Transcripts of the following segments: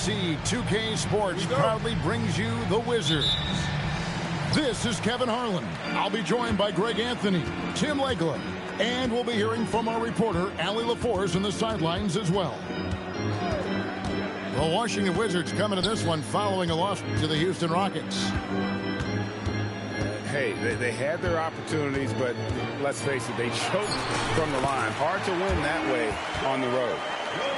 NBA2K Sports proudly brings you the Wizards. This is Kevin Harlan. I'll be joined by Greg Anthony, Tim Legler, and we'll be hearing from our reporter, Allie LaForce, on the sidelines as well. The Washington Wizards coming to this one following a loss to the Houston Rockets. Hey, they had their opportunities, but let's face it, they choked from the line. Hard to win that way on the road.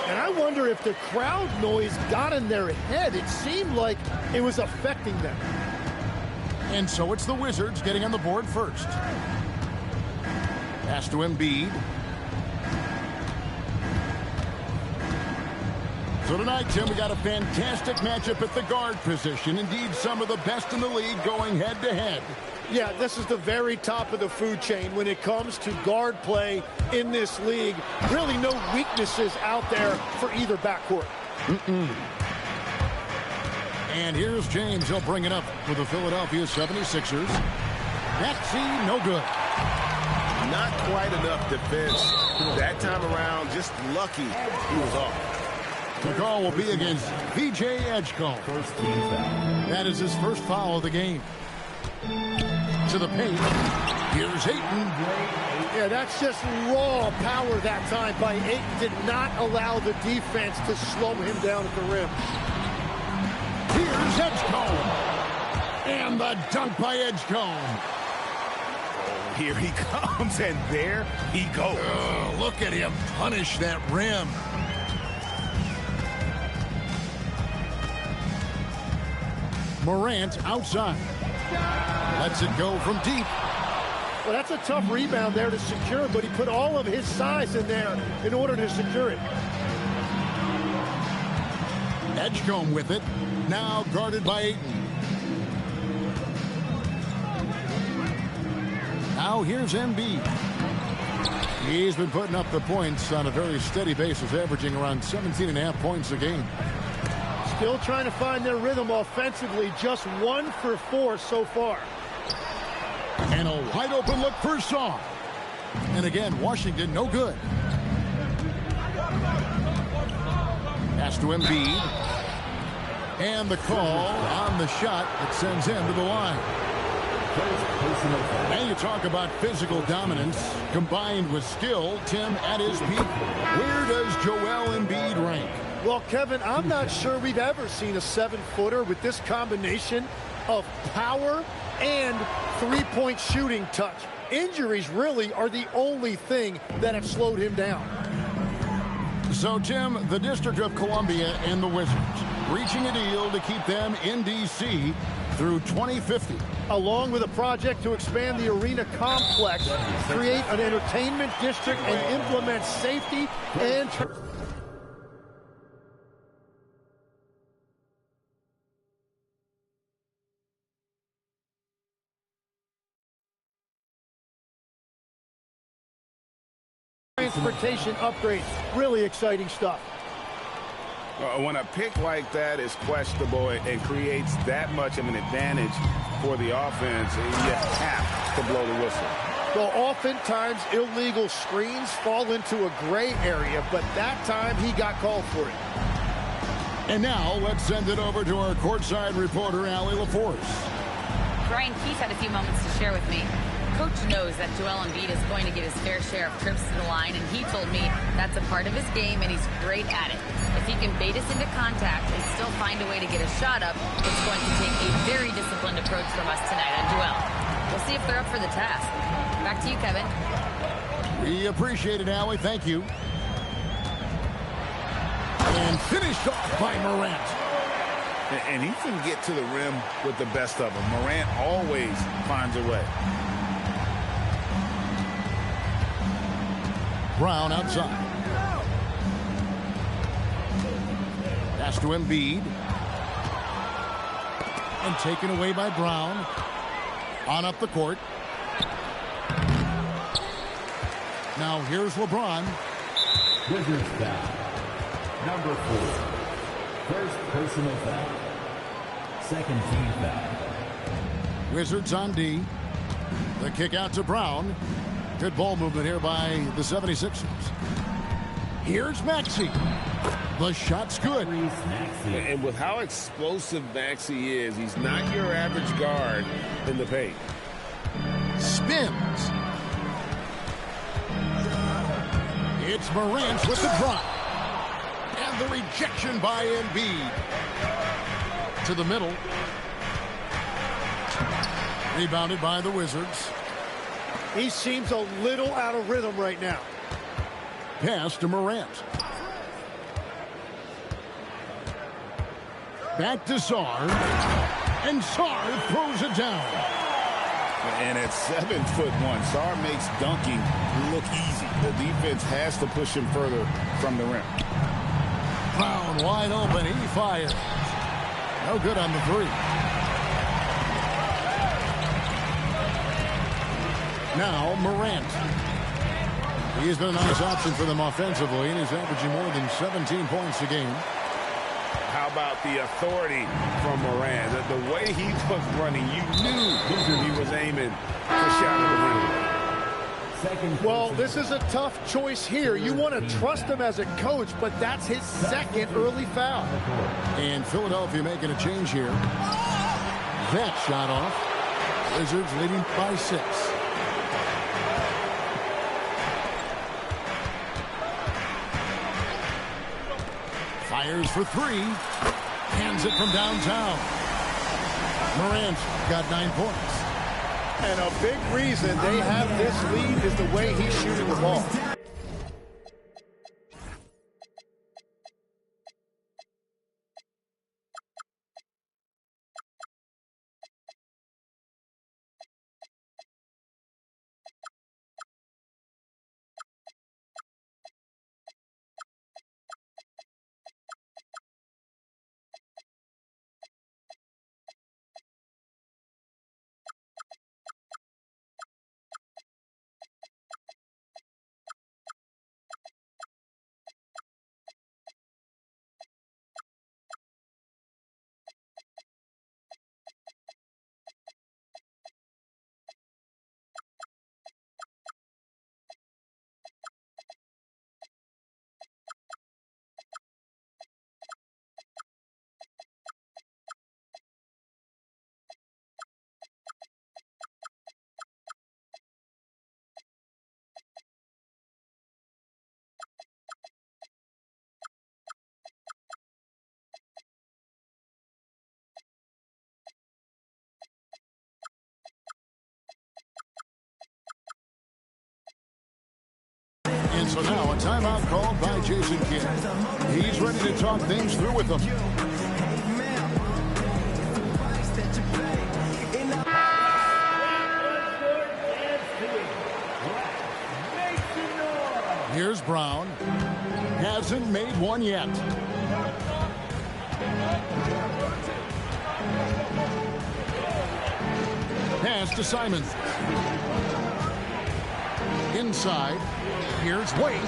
And I wonder if the crowd noise got in their head. It seemed like it was affecting them. And so it's the Wizards getting on the board first. Pass to Embiid. So tonight, Tim, we got a fantastic matchup at the guard position. Indeed, some of the best in the league going head-to-head. Yeah, this is the very top of the food chain when it comes to guard play in this league. Really no weaknesses out there for either backcourt. And here's James. He'll bring it up for the Philadelphia 76ers. Maxey, no good. Not quite enough defense that time around. Just lucky he was off. The call will be against VJ Edgecombe. First team foul. That is his first foul of the game. To the paint. Here's Ayton. Yeah, that's just raw power that time by Ayton. Did not allow the defense to slow him down at the rim. Here's Edgecombe. And the dunk by Edgecombe. Here he comes, and there he goes. Oh, look at him punish that rim. Morant outside. Lets it go from deep. Well, that's a tough rebound there to secure, but he put all of his size in there in order to secure it. Edgecombe with it. Now guarded by Ayton. Now here's Embiid. He's been putting up the points on a very steady basis, averaging around 17.5 points a game. Still trying to find their rhythm offensively. Just 1 for 4 so far. And a wide open look for Shaw. And again, Washington no good. Pass to Embiid. And the call on the shot that sends him to the line. And you talk about physical dominance combined with skill. Tim, at his peak, where does Joel Embiid rank? Well, Kevin, I'm not sure we've ever seen a 7-footer with this combination of power and three-point shooting touch. Injuries really are the only thing that have slowed him down. So, Tim, the District of Columbia and the Wizards reaching a deal to keep them in D.C. through 2050. Along with a project to expand the arena complex, create an entertainment district, and implement safety and transportation upgrades. Really exciting stuff. When a pick like that is questionable and creates that much of an advantage for the offense, you have to blow the whistle. Well, oftentimes illegal screens fall into a gray area, but that time he got called for it. And now let's send it over to our courtside reporter, Allie LaForce. Brian Keith had a few moments to share with me. Coach knows that Joel Embiid is going to get his fair share of trips to the line, and he told me that's a part of his game, and he's great at it. If he can bait us into contact and still find a way to get a shot up, it's going to take a very disciplined approach from us tonight on Joel. We'll see if they're up for the task. Back to you, Kevin. We appreciate it, Allie. Thank you. And finished off by Morant. And he can get to the rim with the best of them. Morant always finds a way. Brown outside. Pass to Embiid. And taken away by Brown. On up the court. Now here's LeBron. Wizards foul. Number 4. First personal foul. Second team foul. Wizards on D. The kick out to Brown. Good ball movement here by the 76ers. Here's Maxey. The shot's good. And with how explosive Maxey is, he's not your average guard in the paint. Spins. It's Morant with the drop. And the rejection by Embiid. To the middle. Rebounded by the Wizards. He seems a little out of rhythm right now. Pass to Morant. Back to Sarr. And Sarr throws it down. And at 7'1", Sarr makes dunking look easy. The defense has to push him further from the rim. Brown wide open. He fires. No good on the three. Now Morant. He's been a nice option for them offensively, and he's averaging more than 17 points a game. How about the authority from Morant? The way he was running, you knew he was aiming for shot at the rim. Well, this is a tough choice here. You want to trust him as a coach, but that's his second early foul. And Philadelphia making a change here. That shot off. Wizards leading by 6. Fires for 3. Hands it from downtown. Morant got 9 points. And a big reason they have this lead is the way he's shooting the ball. And so now a timeout called by Jason Kidd. He's ready to talk things through with them. Here's Brown. Hasn't made one yet. Pass to Simon. Inside. Here's Wade.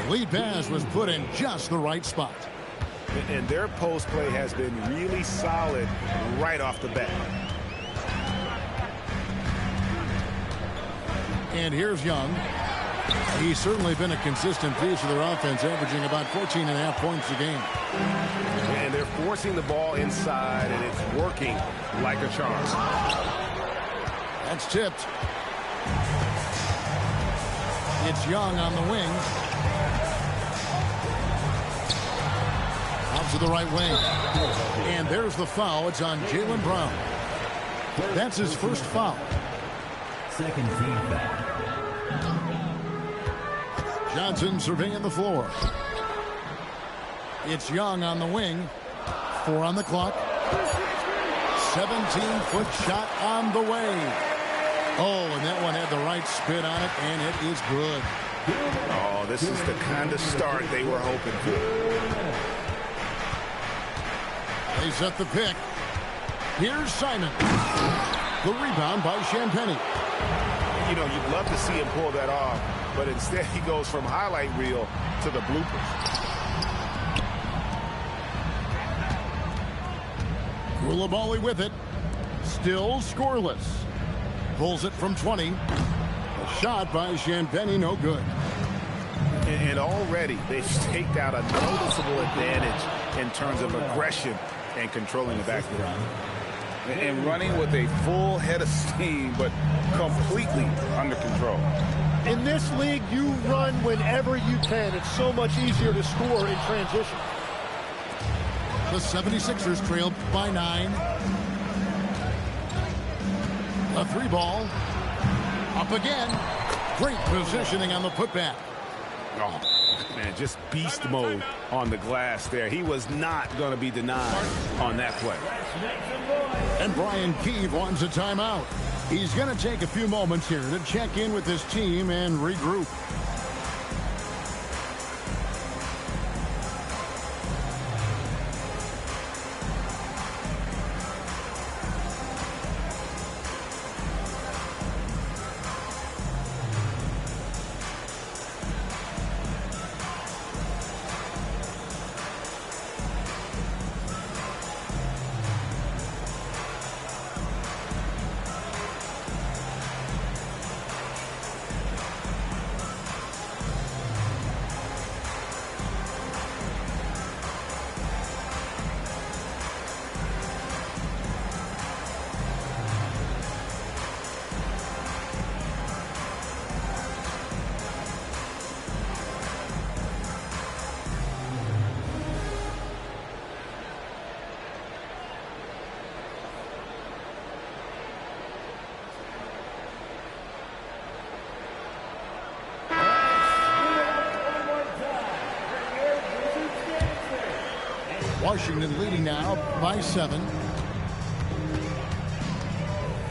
The lead pass was put in just the right spot. And their post play has been really solid right off the bat. And here's Young. He's certainly been a consistent piece of their offense, averaging about 14.5 points a game. And they're forcing the ball inside, and it's working like a charm. That's tipped. It's Young on the wing. Out to the right wing. And there's the foul. It's on Jaylen Brown. That's his first foul. Second team foul. Johnson surveying the floor. It's Young on the wing. 4 on the clock. 17-foot shot on the way. Oh, and that one had the right spin on it, and it is good. Oh, this is the kind of start they were hoping for. They set the pick. Here's Simon. The rebound by Champagnie. You know, you'd love to see him pull that off, but instead he goes from highlight reel to the bloopers. Koulibaly with it. Still scoreless. Pulls it from 20. A shot by Champagnie, no good. And already they've staked out a noticeable advantage in terms of aggression and controlling the backcourt. And running with a full head of steam, but completely under control. In this league, you run whenever you can. It's so much easier to score in transition. The 76ers trail by 9. A 3 ball. Up again. Great positioning on the putback. Oh, man, just beast mode on the glass there. He was not going to be denied on that play. And Brian Keefe wants a timeout. He's going to take a few moments here to check in with his team and regroup. Washington leading now by 7.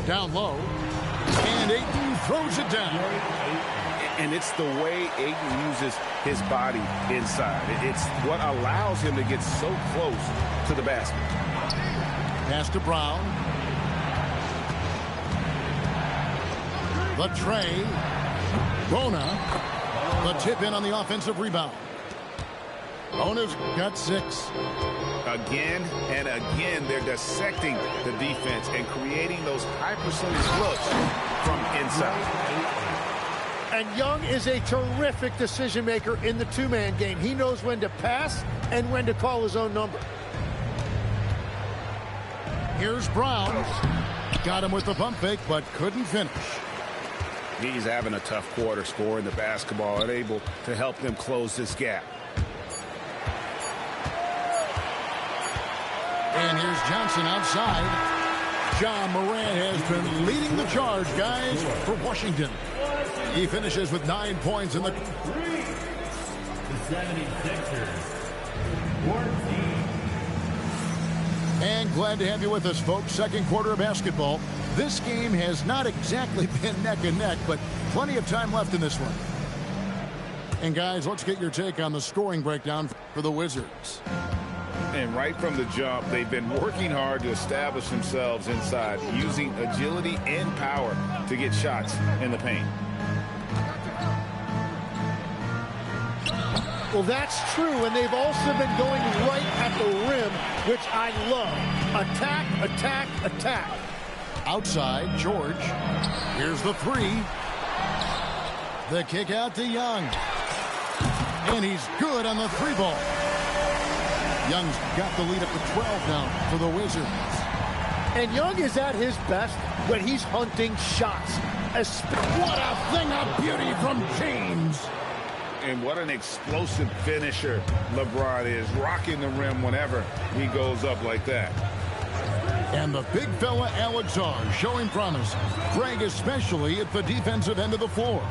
Down low. And Ayton throws it down. And it's the way Ayton uses his body inside. It's what allows him to get so close to the basket. Pass to Brown. The tray. Bona. The tip in on the offensive rebound. Bona's got 6. Again and again, they're dissecting the defense and creating those high percentage looks from inside. And Young is a terrific decision maker in the two-man game. He knows when to pass and when to call his own number. Here's Brown. Got him with the pump fake, but couldn't finish. He's having a tough quarter scoring the basketball and able to help them close this gap. And here's Johnson outside. John Moran has been leading the charge, guys, for Washington. He finishes with 9 points in the... The 76ers. 14. And glad to have you with us, folks. Second quarter of basketball. This game has not exactly been neck and neck, but plenty of time left in this one. And, guys, let's get your take on the scoring breakdown for the Wizards. And right from the jump, they've been working hard to establish themselves inside, using agility and power to get shots in the paint. Well, that's true, and they've also been going right at the rim, which I love. Attack, attack, attack. Outside, George. Here's the 3. The kick out to Young. And he's good on the 3 ball. Young's got the lead up to 12 now for the Wizards. And Young is at his best when he's hunting shots. What a thing of beauty from James. And what an explosive finisher LeBron is, rocking the rim whenever he goes up like that. And the big fella Alex R showing promise. Greg especially at the defensive end of the floor.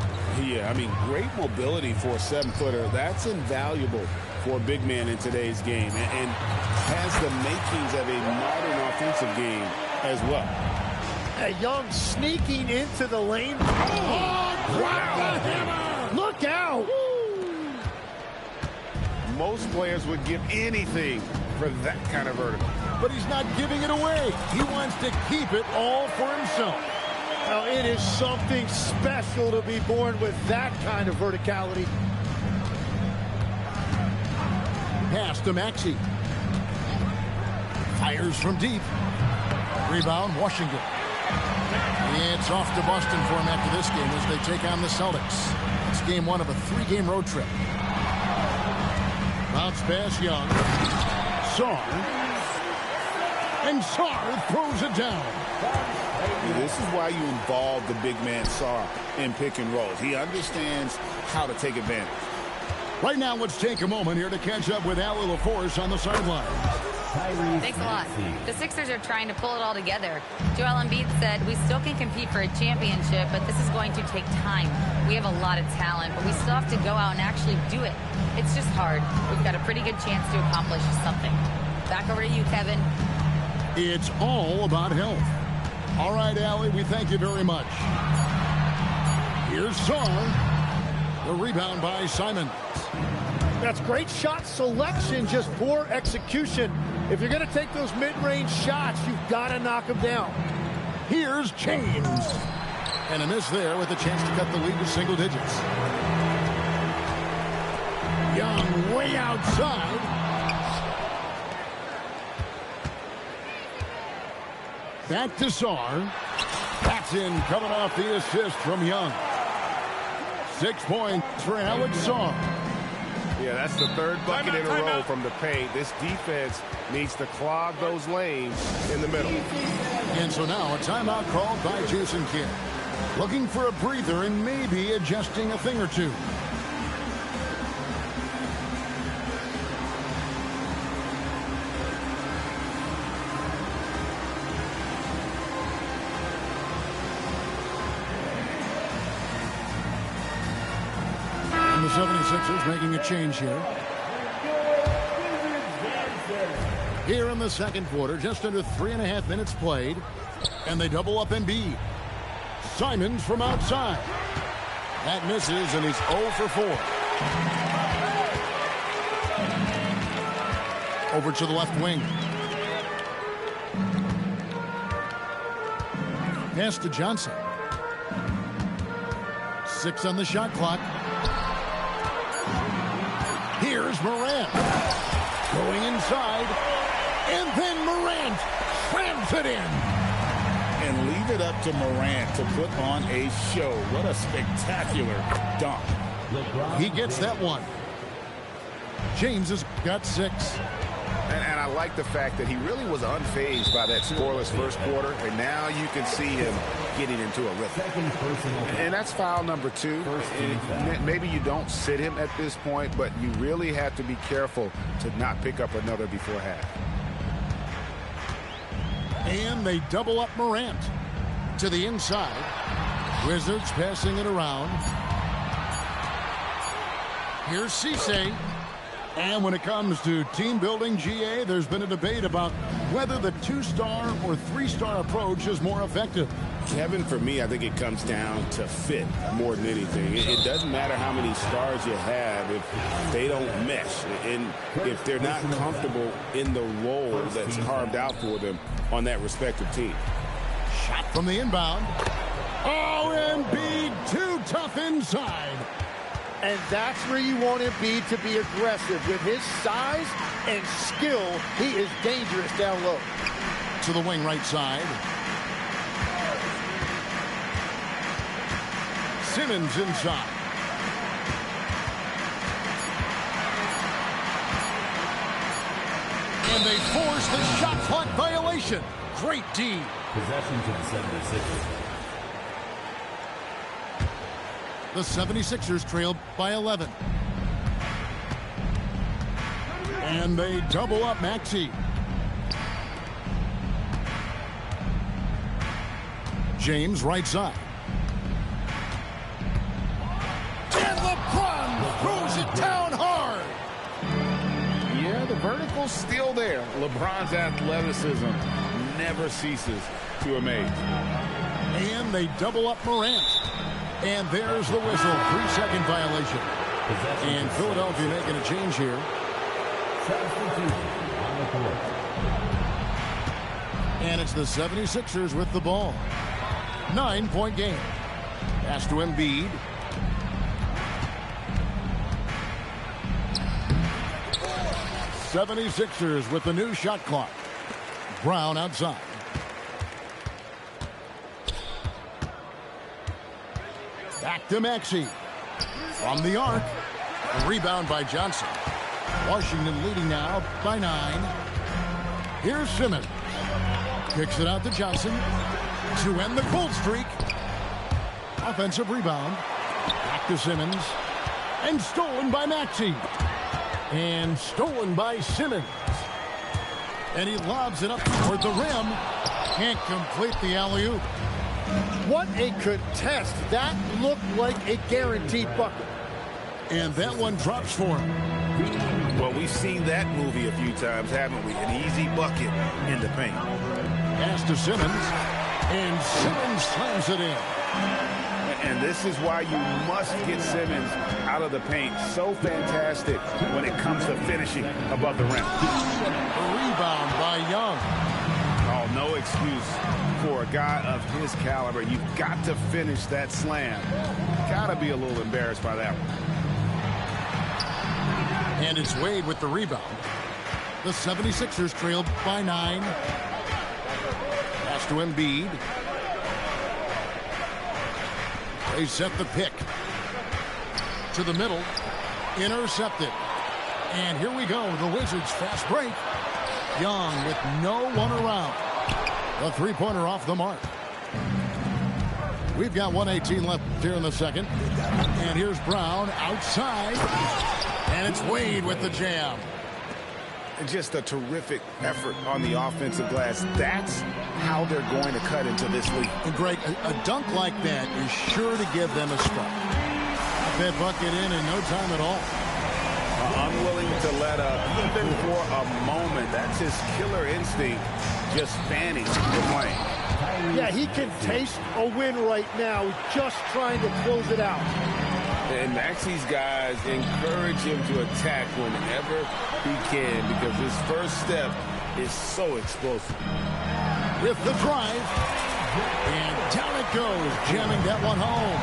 Yeah, I mean, great mobility for a 7-footer. That's invaluable for a big man in today's game, and has the makings of a modern offensive game as well. Young sneaking into the lane. Oh, drop the hammer! Look out! Most players would give anything for that kind of vertical. But he's not giving it away. He wants to keep it all for himself. Now, it is something special to be born with that kind of verticality. Pass to Maxey. Fires from deep. Rebound, Washington. It's off to Boston for him after this game as they take on the Celtics. It's game 1 of a 3-game road trip. Bounce pass, Young. Sarr. And Sarr throws it down. This is why you involve the big man Sarr in pick and rolls. He understands how to take advantage. Right now, let's take a moment here to catch up with Allie LaForce on the sideline. Thanks a lot. The Sixers are trying to pull it all together. Joel Embiid said, we still can compete for a championship, but this is going to take time. We have a lot of talent, but we still have to go out and actually do it. It's just hard. We've got a pretty good chance to accomplish something. Back over to you, Kevin. It's all about health. All right, Allie, we thank you very much. Here's Sarr. The rebound by Simons. That's great shot selection, just poor execution. If you're going to take those mid-range shots, you've got to knock them down. Here's James. And a miss there with a chance to cut the lead to single digits. Young way outside. Back to Sarr. That's in, coming off the assist from Young. 6 points for Alex Sarr. Yeah, that's the third bucket in a row from the paint. This defense needs to clog those lanes in the middle. And so now a timeout called by Jason Kidd. Looking for a breather and maybe adjusting a thing or two. The 76ers making a change here. Here in the second quarter, just under 3.5 minutes played. And they double up Embiid. Simons from outside. That misses, and he's 0 for 4. Over to the left wing. Pass to Johnson. 6 on the shot clock. Here's Morant. Going inside. And then Morant slams it in. And leave it up to Morant to put on a show. What a spectacular dunk. He gets that one. James has got 6. And I like the fact that he really was unfazed by that scoreless first quarter, and now you can see him getting into a rhythm. And that's foul number 2. Maybe you don't sit him at this point, but you really have to be careful to not pick up another before half. And they double up Morant to the inside. Wizards passing it around. Here's Cisse. And when it comes to team building, GA, there's been a debate about whether the 2-star or 3-star approach is more effective. Kevin, for me, I think it comes down to fit more than anything. It doesn't matter how many stars you have if they don't mesh. And if they're not comfortable in the role that's carved out for them on that respective team. Shot from the inbound. Oh, Embiid too tough inside. And that's where you want Embiid to be aggressive. With his size and skill, he is dangerous down low. To the wing right side. Simmons inside. And they force the shot clock violation. Great D. Possession to the 76ers. The 76ers trail by 11. And they double up Maxey. James right side. And LeBron throws it down hard. Yeah, the vertical's still there. LeBron's athleticism never ceases to amaze. And they double up Morant. And there's the whistle. 3-second violation. And Philadelphia making a change here. And it's the 76ers with the ball. 9-point game. Pass to Embiid. '76ers with the new shot clock. Brown outside. Back to Maxey. From the arc. A rebound by Johnson. Washington leading now by 9. Here's Simmons. Kicks it out to Johnson to end the cold streak. Offensive rebound. Back to Simmons. And stolen by Maxey. And stolen by Simmons. And he lobs it up toward the rim. Can't complete the alley-oop. What a contest. That looked like a guaranteed bucket. And that one drops for him. Well, we've seen that movie a few times, haven't we? An easy bucket in the paint. Pass to Simmons. And Simmons slams it in. And this is why you must get Simmons out of the paint. So fantastic when it comes to finishing above the rim. A rebound by Young. Oh, no excuse for a guy of his caliber. You've got to finish that slam. Got to be a little embarrassed by that one. And it's Wade with the rebound. The 76ers trailed by 9. Pass to Embiid. They set the pick. To the middle. Intercepted. And here we go. The Wizards fast break. Young with no one around. The three-pointer off the mark. We've got 1:18 left here in the second. And here's Brown outside. And it's Wade with the jam. Just a terrific effort on the offensive glass. That's how they're going to cut into this league. And Greg, a dunk like that is sure to give them a spark. That bucket in no time at all. Unwilling to let up even for a moment. That's his killer instinct, just fanning the plane. Yeah, he can taste a win right now, just trying to close it out. And Maxey's guys encourage him to attack whenever he can because his first step is so explosive. With the drive. And down it goes, jamming that one home.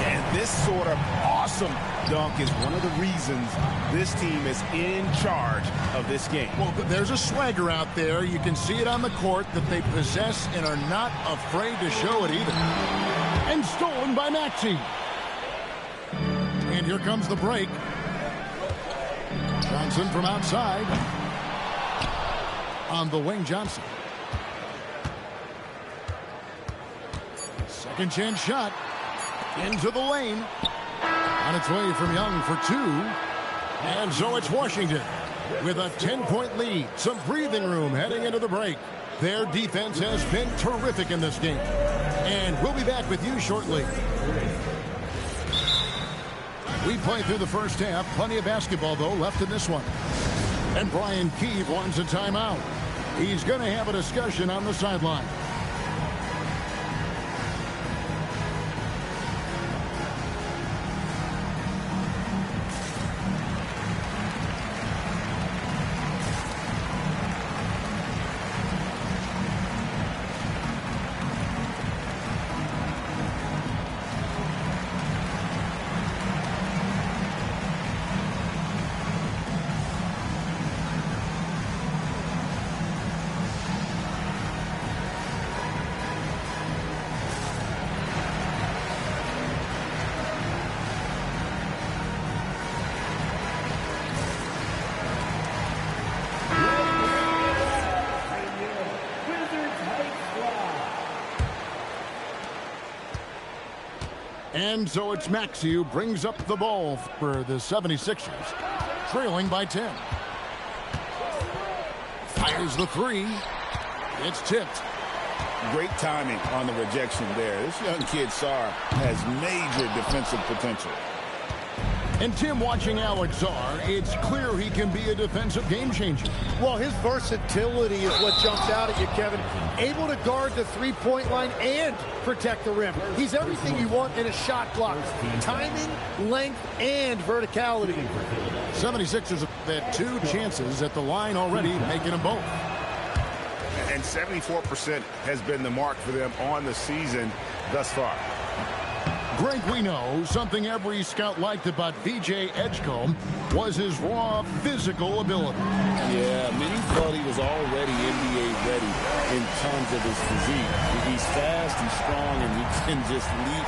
And this sort of awesome dunk is one of the reasons this team is in charge of this game. Well, there's a swagger out there. You can see it on the court that they possess and are not afraid to show it either. And stolen by Maxey. And here comes the break. Johnson from outside. On the wing, Johnson. Second chance shot. Into the lane. On its way from Young for 2. And so it's Washington with a 10-point lead. Some breathing room heading into the break. Their defense has been terrific in this game. And we'll be back with you shortly. We played through the first half. Plenty of basketball, though, left in this one. And Brian Keefe wants a timeout. He's going to have a discussion on the sideline. And so it's Maxey who brings up the ball for the 76ers, trailing by 10. Fires the 3. It's tipped. Great timing on the rejection there. This young kid, Sarr, has major defensive potential. And Tim, watching Alex Sarr, it's clear he can be a defensive game changer. Well, his versatility is what jumps out at you, Kevin. Able to guard the three-point line and protect the rim. He's everything you want in a shot clock. Timing, length, and verticality. 76ers have had 2 chances at the line already, making them both. And 74% has been the mark for them on the season thus far. Greg, we know something every scout liked about VJ Edgecombe was his raw physical ability. Yeah, many thought he was already NBA ready in terms of his physique. He's fast and strong, and he can just leap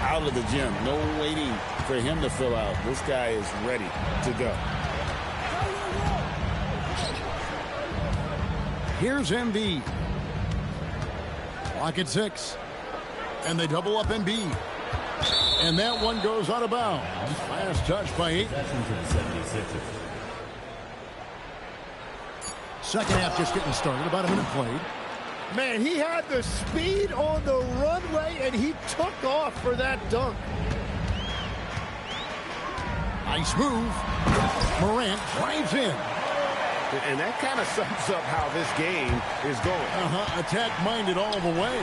out of the gym. No waiting for him to fill out. This guy is ready to go. Here's Embiid. Clock at 6. And they double up Embiid. And that one goes out of bounds. Last touch by 8. Possession to the 76ers. Second half just getting started. About a minute played. Man, he had the speed on the runway, and he took off for that dunk. Nice move. Morant drives in. And that kind of sums up how this game is going. Attack-minded all the way.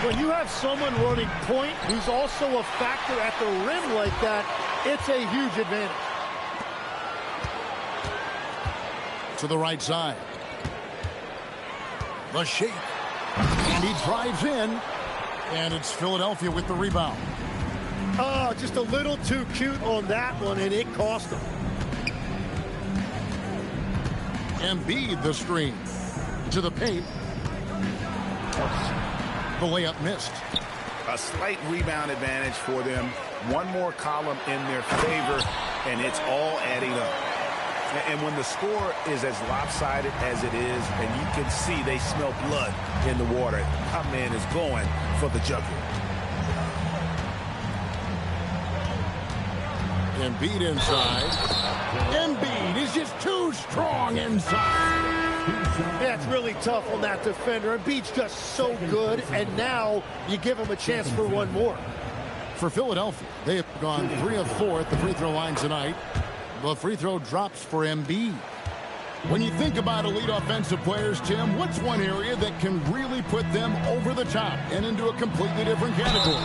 When you have someone running point who's also a factor at the rim like that, it's a huge advantage. To the right side. The shake. And he drives in. And it's Philadelphia with the rebound. Oh, just a little too cute on that one, and it cost him. Embiid the screen. To the paint. The layup missed. A slight rebound advantage for them. One more column in their favor, and it's all adding up. And when the score is as lopsided as it is, and you can see they smell blood in the water, my man is going for the jugular. Embiid inside. Embiid is just too strong inside. Yeah, it's really tough on that defender. Embiid's just so good, and now you give him a chance for one more. For Philadelphia, they have gone 3 of 4 at the free throw line tonight. The free throw drops for Embiid. When you think about elite offensive players, Tim, what's one area that can really put them over the top and into a completely different category?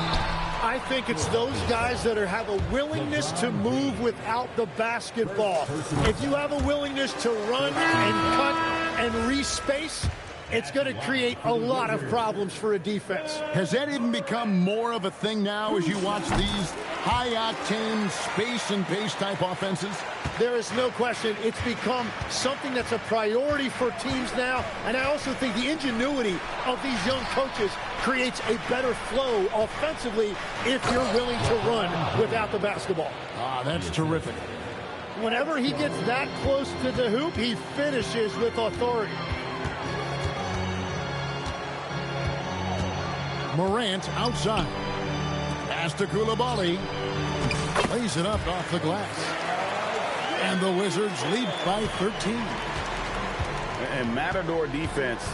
I think it's those guys that have a willingness to move without the basketball. If you have a willingness to run and cut and re-space, it's going to create a lot of problems for a defense. Has that even become more of a thing now as you watch these high-octane space and pace type offenses? There is no question it's become something that's a priority for teams now, and I also think the ingenuity of these young coaches creates a better flow offensively if you're willing to run without the basketball. Ah, that's terrific. Whenever he gets that close to the hoop, he finishes with authority. Morant outside. Pass to Koulibaly. Lays it up off the glass. And the Wizards lead by 13. And Matador defense,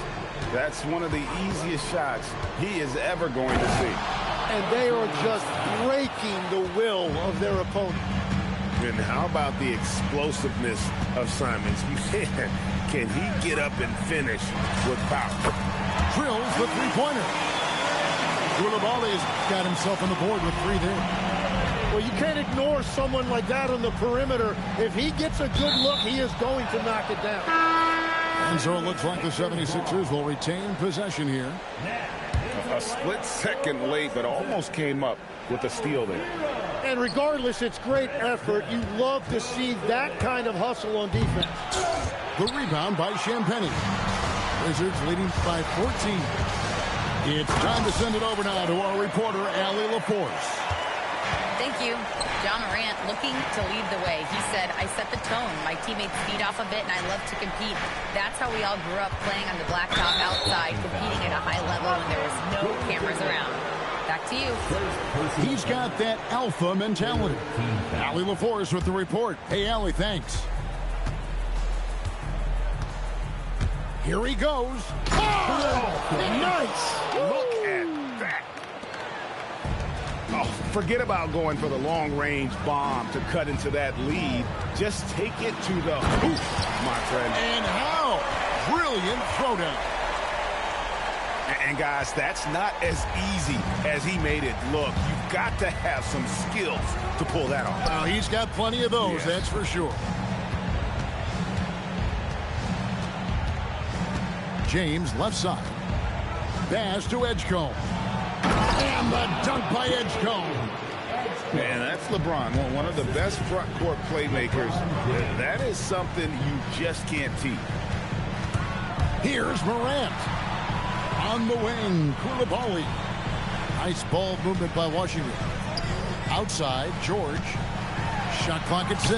that's one of the easiest shots he is ever going to see. And they are just breaking the will of their opponent. And how about the explosiveness of Simons? Can he get up and finish with power? Drills the three-pointer. Koulibaly's got himself on the board with 3 there. Well, you can't ignore someone like that on the perimeter. If he gets a good look, he is going to knock it down. And so it looks like the 76ers will retain possession here. A split second late, but almost came up with a steal there. And regardless, it's great effort. You love to see that kind of hustle on defense. The rebound by Champagny. Wizards leading by 14. It's time to send it over now to our reporter, Allie LaForce. Thank you. John Morant looking to lead the way. He said, I set the tone. My teammates feed off a bit, and I love to compete. That's how we all grew up, playing on the blacktop outside, competing at a high level when there was no cameras around. Back to you. He's got that alpha mentality. Allie LaForce with the report. Hey, Allie, thanks. Here he goes. Oh, nice. Look at that. Oh, forget about going for the long-range bomb to cut into that lead. Just take it to the hoop, my friend. And how brilliant throwdown. And guys, that's not as easy as he made it look. You've got to have some skills to pull that off. Well, he's got plenty of those, that's for sure. James left side. Pass to Edgecombe. And the dunk by Edgecombe. Man, that's LeBron, one of the best front court playmakers. That is something you just can't teach. Here's Morant. On the wing, Koulibaly. Nice ball movement by Washington. Outside, George. Shot clock at 6.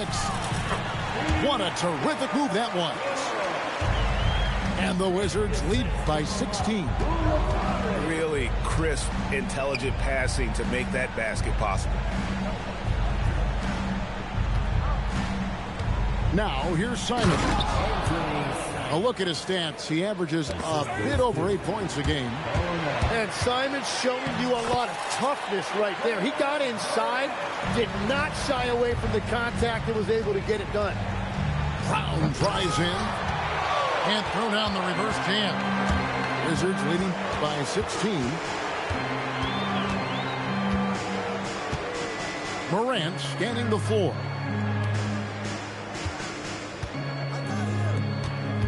What a terrific move that was. And the Wizards lead by 16. Really crisp, intelligent passing to make that basket possible. Now, here's Simon. A look at his stats. He averages a bit over 8 points a game. And Simon's showing you a lot of toughness right there. He got inside, did not shy away from the contact, and was able to get it done. Brown drives in. Can't throw down the reverse jam. Wizards leading by 16. Morant scanning the floor.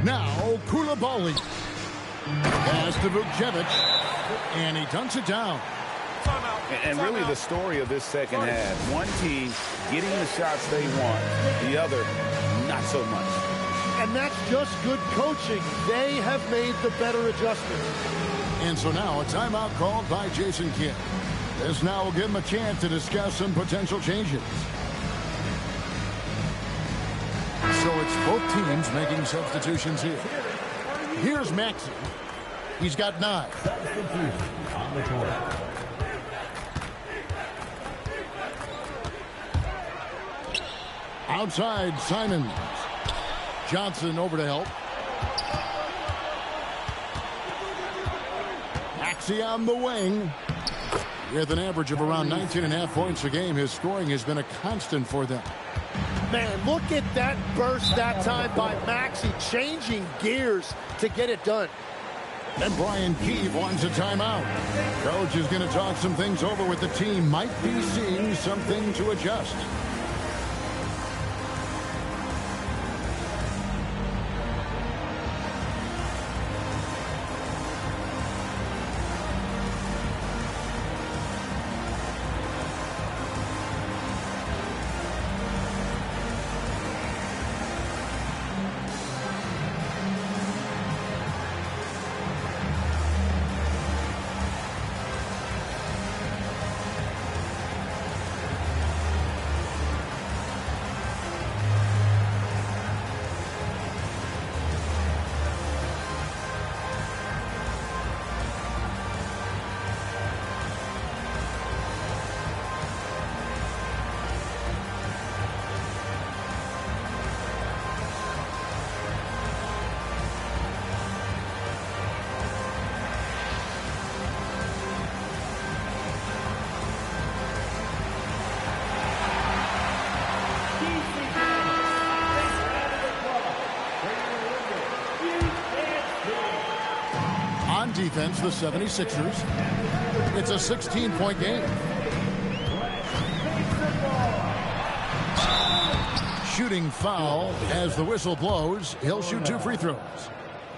Now, Koulibaly. Pass to Vucevic. And he dunks it down. And really the story of this second half. One team getting the shots they want. The other, not so much. And that's just good coaching. They have made the better adjustments. And so now a timeout called by Jason Kidd. This now will give him a chance to discuss some potential changes. So it's both teams making substitutions here. Here's Maxey. He's got 9. On the court. Outside, Simons. Johnson over to help. Maxey on the wing. With an average of around 19.5 points a game, his scoring has been a constant for them. Man, look at that burst that time by Maxey, changing gears to get it done. And Brian Keefe wants a timeout. Coach is going to talk some things over with the team. Might be seeing something to adjust. Defense, the 76ers. It's a 16-point game. Shooting foul as the whistle blows. He'll shoot 2 free throws.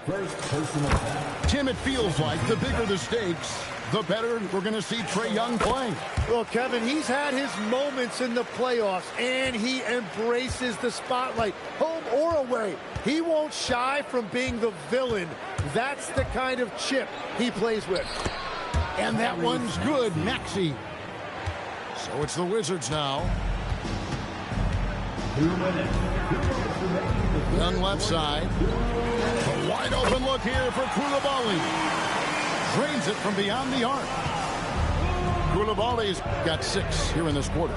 First personal foul. Tim, it feels like the bigger the stakes, the better we're going to see Trae Young play. Well, Kevin, he's had his moments in the playoffs, and he embraces the spotlight, home or away. He won't shy from being the villain. That's the kind of chip he plays with. And that one's good, Maxey. So it's the Wizards now. 2 minutes. Young left side. A wide open look here for Koulibaly. Drains it from beyond the arc. Koulibaly's got 6 here in this quarter.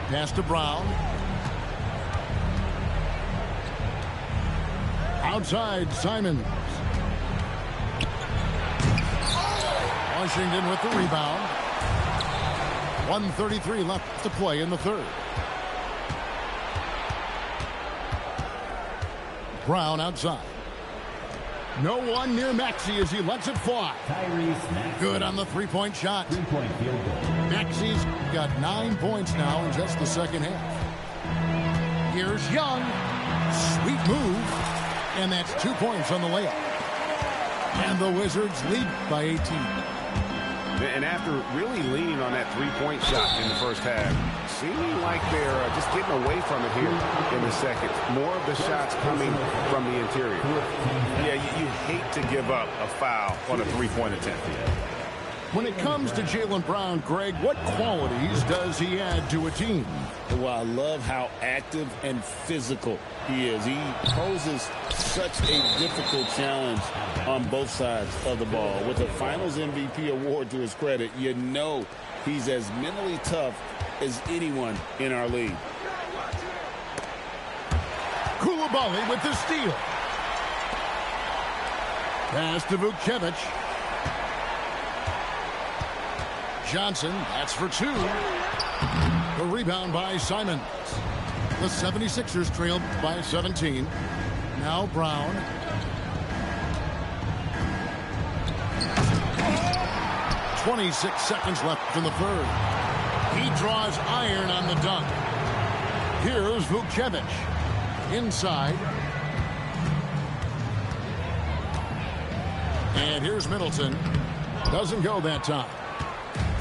Pass to Brown. Outside, Simons. Washington with the rebound. 1:33 left to play in the third. Brown outside. No one near Maxey as he lets it fly. Good on the three-point shot. 3-point field goal. Maxey's got 9 points now in just the second half. Here's Young. Sweet move. And that's 2 points on the layup. And the Wizards lead by 18. And after really leaning on that three-point shot in the first half, seeming like they're just getting away from it here in the second. More of the shots coming from the interior. Yeah, you hate to give up a foul on a three-point attempt. When it comes to Jaylen Brown, Greg, what qualities does he add to a team? Well, I love how active and physical he is. He poses such a difficult challenge on both sides of the ball. With a Finals MVP award to his credit, you know he's as mentally tough as anyone in our league. Koulibaly with the steal. Pass to Vucevic. Johnson, that's for two. The rebound by Simons. The 76ers trailed by 17. Now Brown. "26 seconds left in the third. He draws iron on the dunk. Here's Vucevic. Inside. And here's Middleton. Doesn't go that time.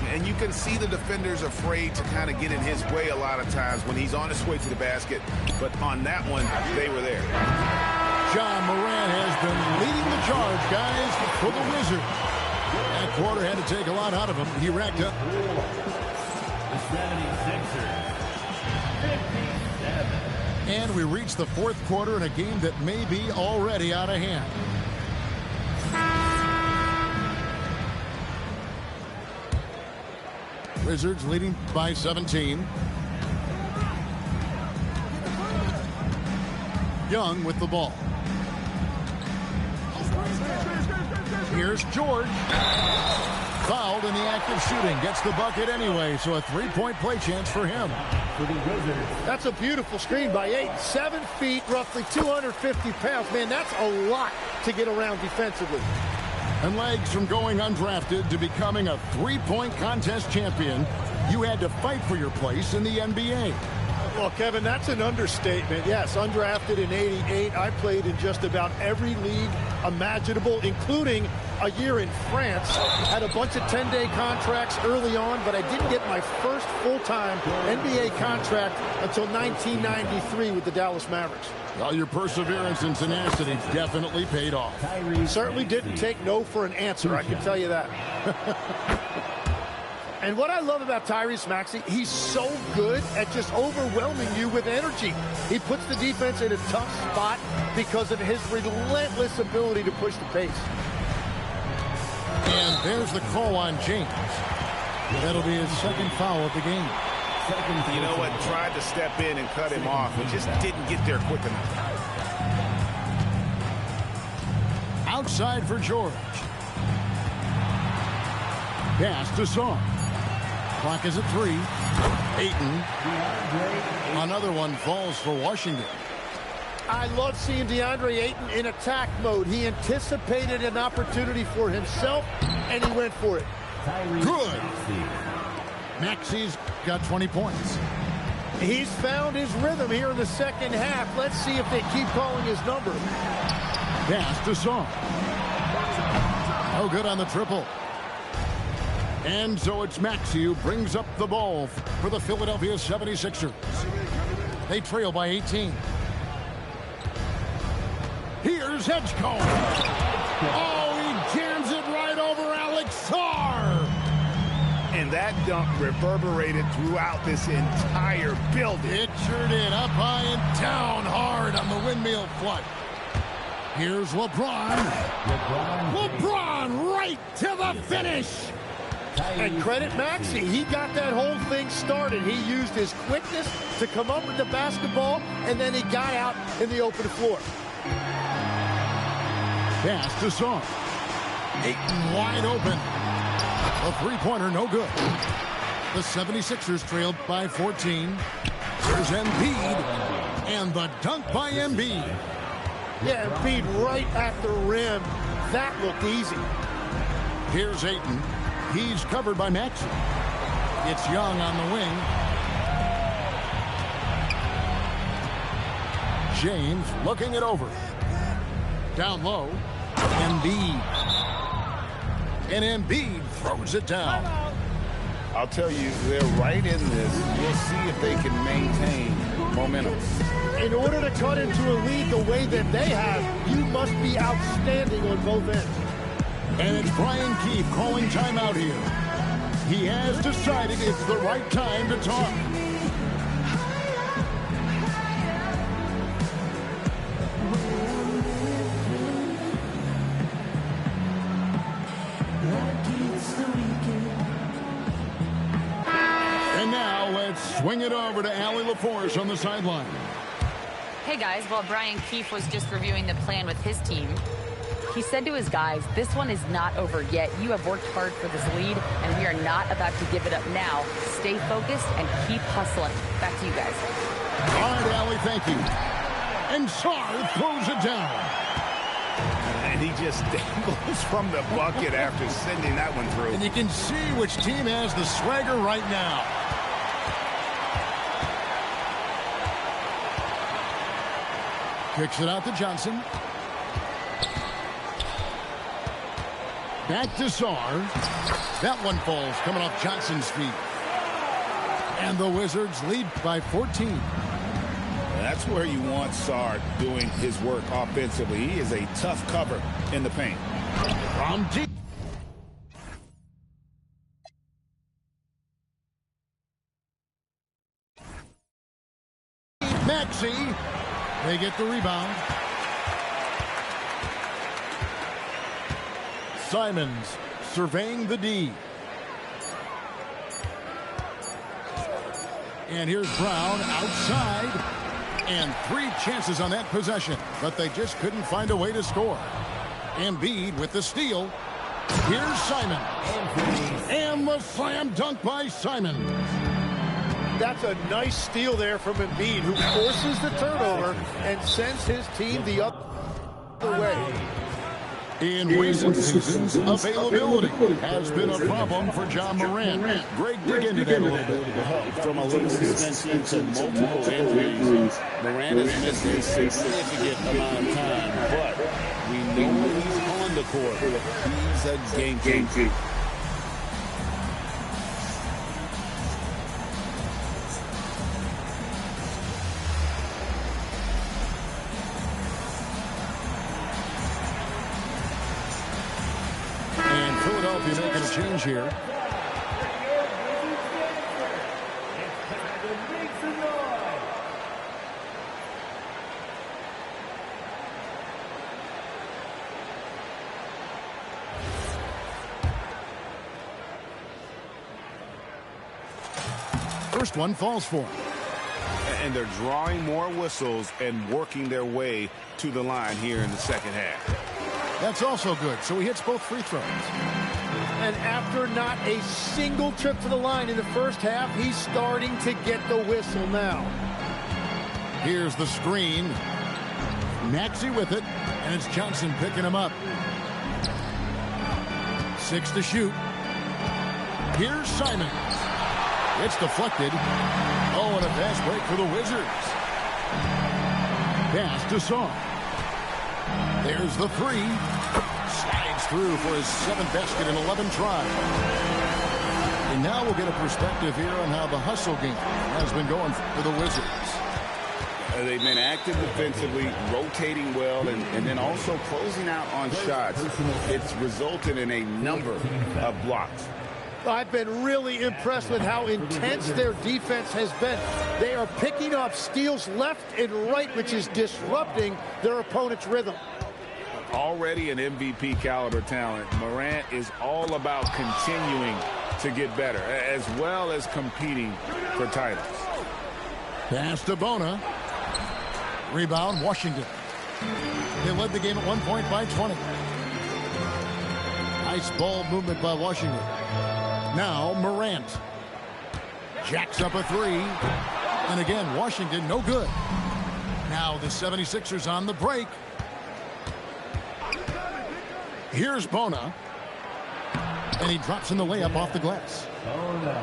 And you can see the defenders afraid to kind of get in his way a lot of times when he's on his way to the basket. But on that one, they were there. John Moran has been leading the charge, guys, for the Wizards. That quarter had to take a lot out of him. He racked up. The 76ers, 57. And we reach the fourth quarter in a game that may be already out of hand. Wizards leading by 17. Young with the ball. Here's George. Fouled in the act of shooting. Gets the bucket anyway, so a three-point play chance for him. That's a beautiful screen by Ayton. 7 feet, roughly 250 pounds. Man, that's a lot to get around defensively. And legs from going undrafted to becoming a three-point contest champion, you had to fight for your place in the NBA. Well, Kevin, that's an understatement. Yes, undrafted in '88. I played in just about every league imaginable, including a year in France. Had a bunch of 10-day contracts early on, but I didn't get my first full-time NBA contract until 1993 with the Dallas Mavericks. Well, your perseverance and tenacity definitely paid off. Certainly didn't take no for an answer, I can tell you that. And what I love about Tyrese Maxey, he's so good at just overwhelming you with energy. He puts the defense in a tough spot because of his relentless ability to push the pace. And there's the call on James. That'll be his second foul of the game. You know what? Tried to step in and cut him off, but just didn't get there quick enough. Outside for George. Pass to Song. Clock is at 3. Ayton. Another one falls for Washington. I love seeing DeAndre Ayton in attack mode. He anticipated an opportunity for himself, and he went for it. Good. Maxey's got 20 points. He's found his rhythm here in the second half. Let's see if they keep calling his number. Pass to Song. No good on the triple. And so it's Maxey who brings up the ball for the Philadelphia 76ers. They trail by 18. Here's Edgecombe. Oh, he jams it right over Alex Sarr. And that dunk reverberated throughout this entire building. It sure did. Up high and down hard on the windmill flush. Here's LeBron. LeBron right to the finish. And credit Maxey. He got that whole thing started. He used his quickness to come up with the basketball, and then he got out in the open floor. Pass to Song. Ayton wide open. A three-pointer, no good. The 76ers trailed by 14. There's Embiid. And the dunk by Embiid. Yeah, Embiid right at the rim. That looked easy. Here's Ayton. He's covered by Maxey. It's Young on the wing. James looking it over. Down low. Embiid. And Embiid throws it down. I'll tell you, they're right in this. We'll see if they can maintain momentum. In order to cut into a lead the way that they have, you must be outstanding on both ends. And it's Brian Keefe calling timeout here. He has decided it's the right time to talk. And now let's swing it over to Allie LaForce on the sideline. Hey guys, while Brian Keefe was just reviewing the plan with his team, he said to his guys, this one is not over yet. You have worked hard for this lead, and we are not about to give it up now. Stay focused and keep hustling. Back to you guys. All right, Allie, thank you. And Sarr throws it down. And he just dangles from the bucket after sending that one through. And you can see which team has the swagger right now. Kicks it out to Johnson. Back to Sarr. That one falls coming off Johnson's feet. And the Wizards lead by 14. That's where you want Sarr doing his work offensively. He is a tough cover in the paint. From deep. Maxey. They get the rebound. Simons surveying the D. And here's Brown outside. And 3 chances on that possession, but they just couldn't find a way to score. Embiid with the steal. Here's Simon. And the slam dunk by Simon. That's a nice steal there from Embiid, who forces the turnover and sends his team the other way. In recent seasons, availability has been a problem for John Morant. Greg, dig into that a little bit. From a late suspension to multiple injuries, Morant has missed a significant amount of time, but we know when he's on the court, he's a game changer. Philadelphia making a change here. First one falls for him. And they're drawing more whistles and working their way to the line here in the second half. That's also good. So he hits both free throws. And after not a single trip to the line in the first half, he's starting to get the whistle now. Here's the screen. Maxey with it, and it's Johnson picking him up. 6 to shoot. Here's Simons. It's deflected. Oh, and a fast break for the Wizards. Pass to Sarr. There's the 3. Slides through for his 7th basket in 11 tries. And now we'll get a perspective here on how the hustle game has been going for the Wizards. They've been active defensively, rotating well, and then also closing out on shots. It's resulted in a number of blocks. I've been really impressed with how intense their defense has been. They are picking up steals left and right, which is disrupting their opponent's rhythm. Already an MVP caliber talent, Morant is all about continuing to get better, as well as competing for titles. Pass to Bona. Rebound, Washington. They led the game at one point by 20. Nice ball movement by Washington. Now Morant. Jacks up a 3. And again, Washington no good. Now the 76ers on the break. Here's Bona. And he drops in the layup off the glass.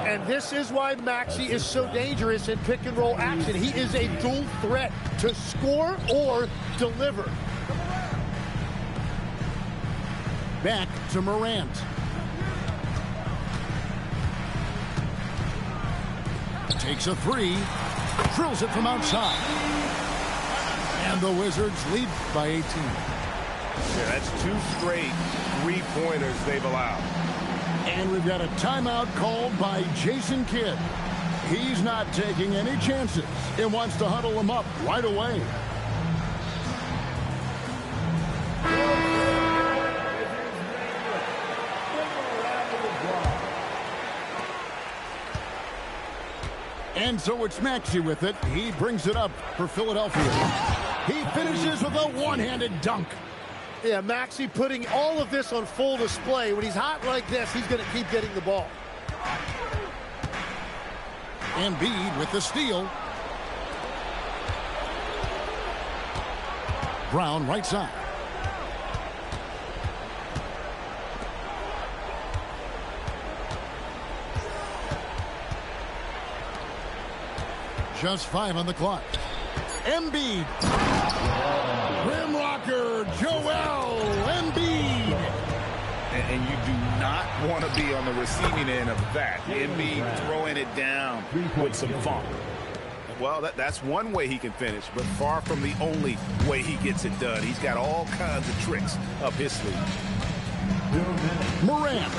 And this is why Maxey is so dangerous in pick and roll action. He is a dual threat to score or deliver. Back to Morant. Takes a 3. Drills it from outside. And the Wizards lead by 18. Yeah, that's 2 straight three-pointers they've allowed. And we've got a timeout called by Jason Kidd. He's not taking any chances and wants to huddle them up right away. And so it's Maxey with it. He brings it up for Philadelphia. He finishes with a one-handed dunk. Yeah, Maxey putting all of this on full display. When he's hot like this, he's going to keep getting the ball. Embiid with the steal. Brown right side. Just 5 on the clock. Embiid. Rim rocker, Joel Embiid. And you do not want to be on the receiving end of that. Embiid throwing it down with some funk. Well, that's one way he can finish, but far from the only way he gets it done. He's got all kinds of tricks up his sleeve. Morant.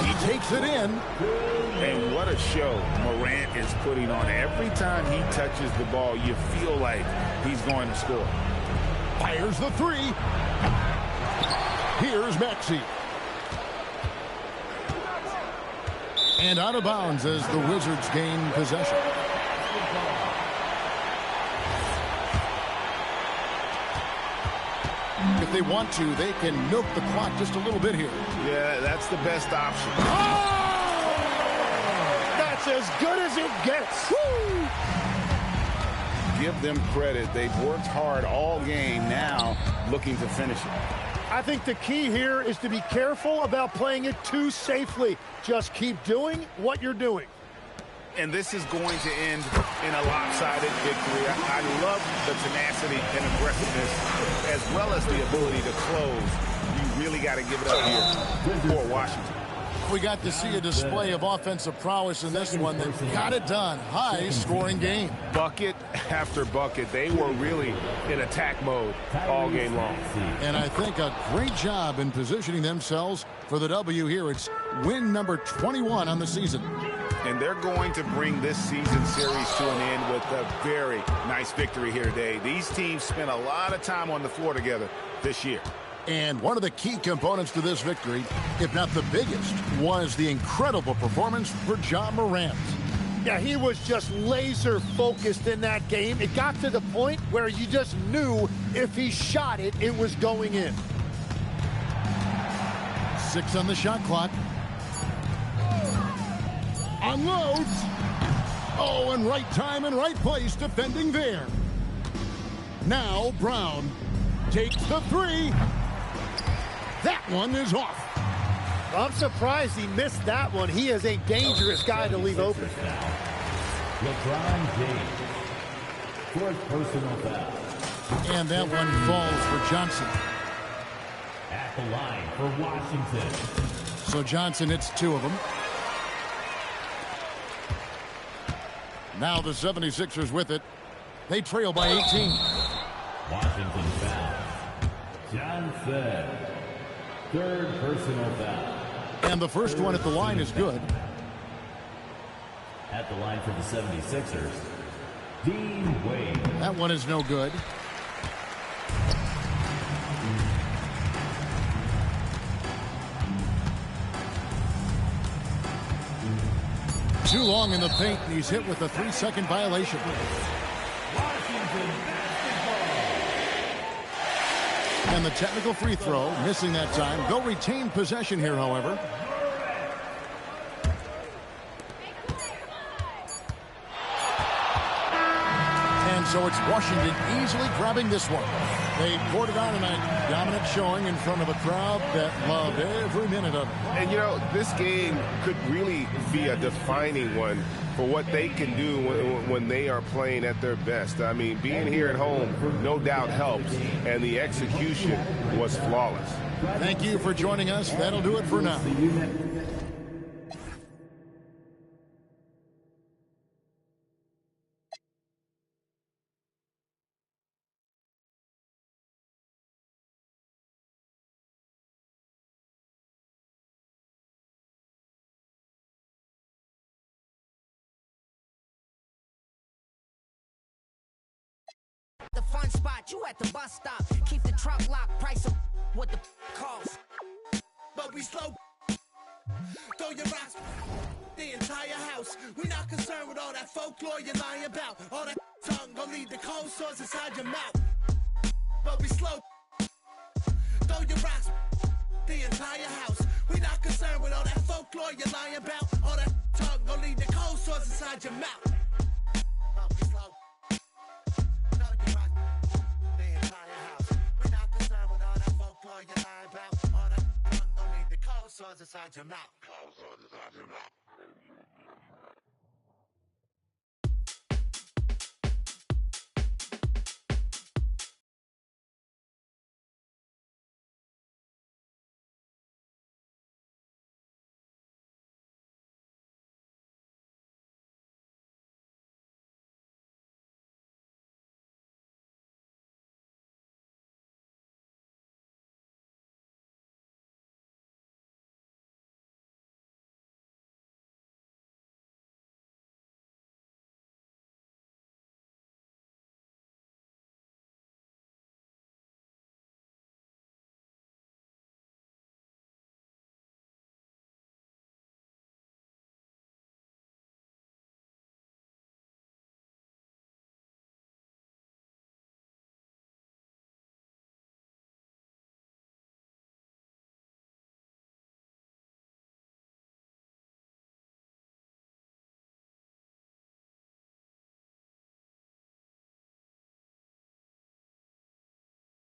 He takes it in. And what a show Morant is putting on. Every time he touches the ball, you feel like he's going to score. Fires the three. Here's Maxey. And out of bounds as the Wizards gain possession. If they want to, they can milk the clock just a little bit here. Yeah, that's the best option. Oh! That's as good as it gets. Woo! Give them credit. They've worked hard all game, now looking to finish it. I think the key here is to be careful about playing it too safely. Just keep doing what you're doing. And this is going to end in a lopsided victory. I love the tenacity and aggressiveness as well as the ability to close. You really got to give it up here for Washington. We got to see a display of offensive prowess in this one that got it done. High-scoring game. Bucket after bucket. They were really in attack mode all game long. And I think a great job in positioning themselves for the W here. It's win number 21 on the season. And they're going to bring this season series to an end with a very nice victory here today. These teams spent a lot of time on the floor together this year. And one of the key components to this victory, if not the biggest, was the incredible performance for Ja Morant. Yeah, he was just laser focused in that game. It got to the point where you just knew if he shot it, it was going in. 6 on the shot clock. Unloads. Oh, and right time and right place defending there. Now Brown takes the three. That one is off. I'm surprised he missed that one. He is a dangerous guy to leave open. LeBron James. 4th personal foul. And that one falls for Johnson. At the line for Washington. So Johnson hits 2 of them. Now the 76ers with it. They trail by 18. Washington foul. Johnson. 3rd personal foul. And the first one at the line is good. At the line for the 76ers, Dean Wade. That one is no good. Too long in the paint, and he's hit with a 3-second violation. And the technical free throw, missing that time. They'll retain possession here, however. And so it's Washington easily grabbing this one. They poured it on in a dominant showing in front of a crowd that loved every minute of it. And, you know, this game could really be a defining one for what they can do when they are playing at their best. I mean, being here at home no doubt helps, and the execution was flawless. Thank you for joining us. That'll do it for now. spot, you at the bus stop. Keep the truck locked, price of what the cost. But we slow. Throw your rocks. The entire house. We not concerned with all that folklore you're lying about. All that tongue gon' leave the cold sores inside your mouth. But we slow. Throw your rocks. The entire house. We not concerned with all that folklore you're lying about. All that tongue gon' leave the cold sores inside your mouth. But we slow. Throw your rocks. The entire house. We not concerned with all that folklore you're lying about. All that tongue gon' leave the cold sores inside your mouth. Cold sores inside your mouth.